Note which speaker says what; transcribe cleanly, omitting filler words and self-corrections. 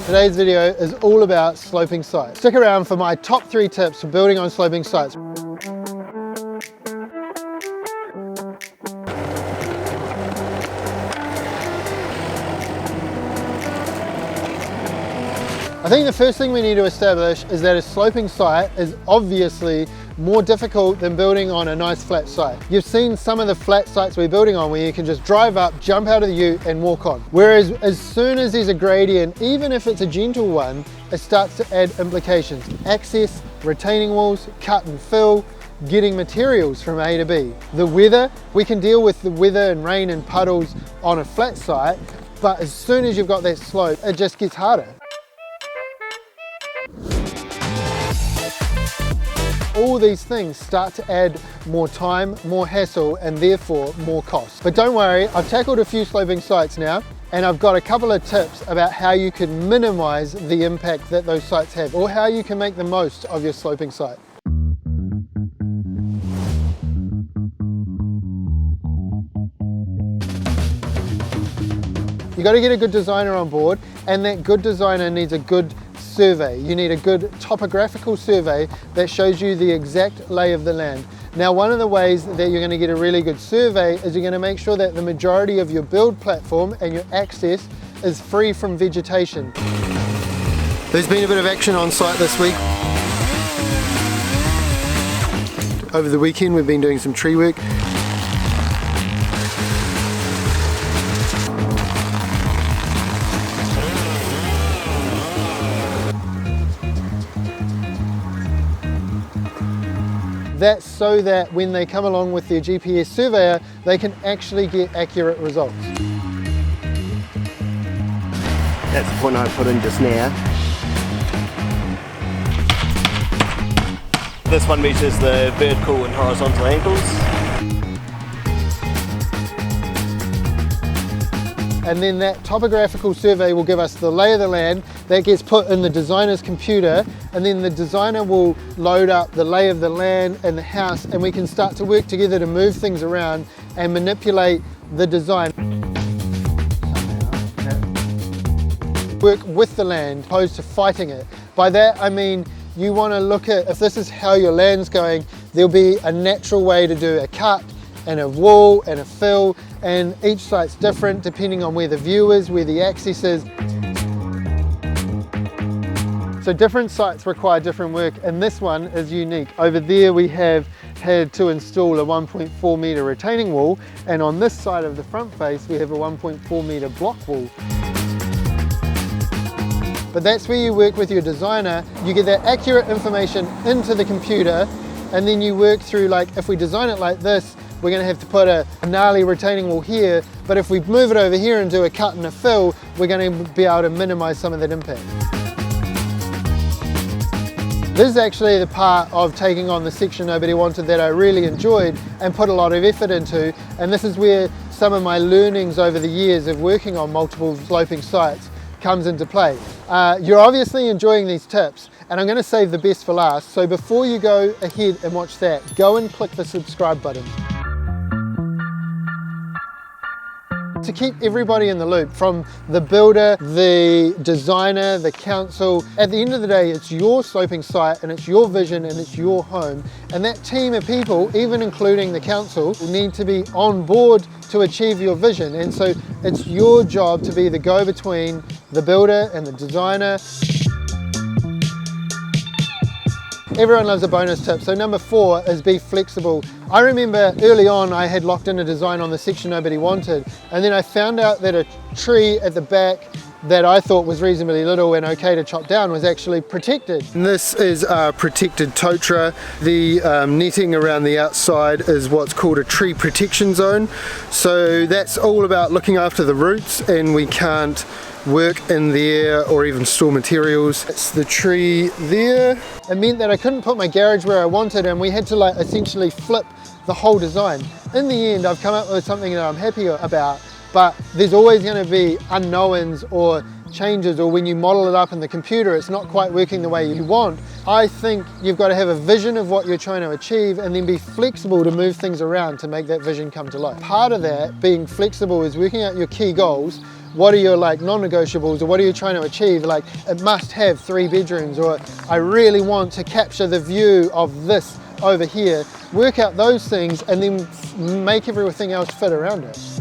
Speaker 1: Today's video is all about sloping sites. Stick around for my top 3 tips for building on sloping sites. I think the first thing we need to establish is that a sloping site is obviously more difficult than building on a nice flat site. You've seen some of the flat sites we're building on where you can just drive up, jump out of the ute and walk on. Whereas as soon as there's a gradient, even if it's a gentle one, it starts to add implications. Access, retaining walls, cut and fill, getting materials from A to B. The weather, we can deal with the weather and rain and puddles on a flat site, but as soon as you've got that slope, it just gets harder. All these things start to add more time, more hassle, and therefore more cost. But don't worry, I've tackled a few sloping sites now, and I've got a couple of tips about how you can minimize the impact that those sites have, or how you can make the most of your sloping site. You got to get a good designer on board, and that good designer needs a good survey. You need a good topographical survey that shows you the exact lay of the land. Now, one of the ways that you're going to get a really good survey is you're going to make sure that the majority of your build platform and your access is free from vegetation. There's been a bit of action on site this week. Over the weekend we've been doing some tree work. That's so that when they come along with their GPS surveyor, they can actually get accurate results.
Speaker 2: That's the point I put in just now. This one measures the vertical and horizontal angles.
Speaker 1: And then that topographical survey will give us the lay of the land. That gets put in the designer's computer, and then the designer will load up the lay of the land and the house, and we can start to work together to move things around and manipulate the design. Work with the land opposed to fighting it. By that I mean you want to look at, if this is how your land's going, there'll be a natural way to do a cut and a wall and a fill, and each site's different depending on where the view is, where the access is. So different sites require different work, and this one is unique. Over there we have had to install a 1.4 metre retaining wall, and on this side of the front face we have a 1.4 metre block wall. But that's where you work with your designer. You get that accurate information into the computer, and then you work through, like, if we design it like this, we're going to have to put a gnarly retaining wall here, but if we move it over here and do a cut and a fill, we're going to be able to minimise some of that impact. This is actually the part of taking on the section nobody wanted that I really enjoyed and put a lot of effort into, and this is where some of my learnings over the years of working on multiple sloping sites comes into play. You're obviously enjoying these tips, and I'm going to save the best for last, so before you go ahead and watch that, go and click the subscribe button. To keep everybody in the loop, from the builder, the designer, the council, at the end of the day it's your sloping site and it's your vision and it's your home, and that team of people, even including the council, need to be on board to achieve your vision, and so it's your job to be the go-between the builder and the designer. Everyone loves a bonus tip, so number 4 is be flexible. I remember early on I had locked in a design on the section nobody wanted, and then I found out that a tree at the back that I thought was reasonably little and okay to chop down was actually protected. And this is our protected totara. The netting around the outside is what's called a tree protection zone. So that's all about looking after the roots, and we can't work in there or even store materials. It's the tree there. It meant that I couldn't put my garage where I wanted, and we had to essentially flip the whole design. In the end, I've come up with something that I'm happy about, but there's always going to be unknowns or changes, or when you model it up in the computer, it's not quite working the way you want. I think you've got to have a vision of what you're trying to achieve and then be flexible to move things around to make that vision come to life. Part of that, being flexible, is working out your key goals. What are your like non-negotiables, or what are you trying to achieve? Like, it must have 3 bedrooms, or I really want to capture the view of this over here. Work out those things and then make everything else fit around it.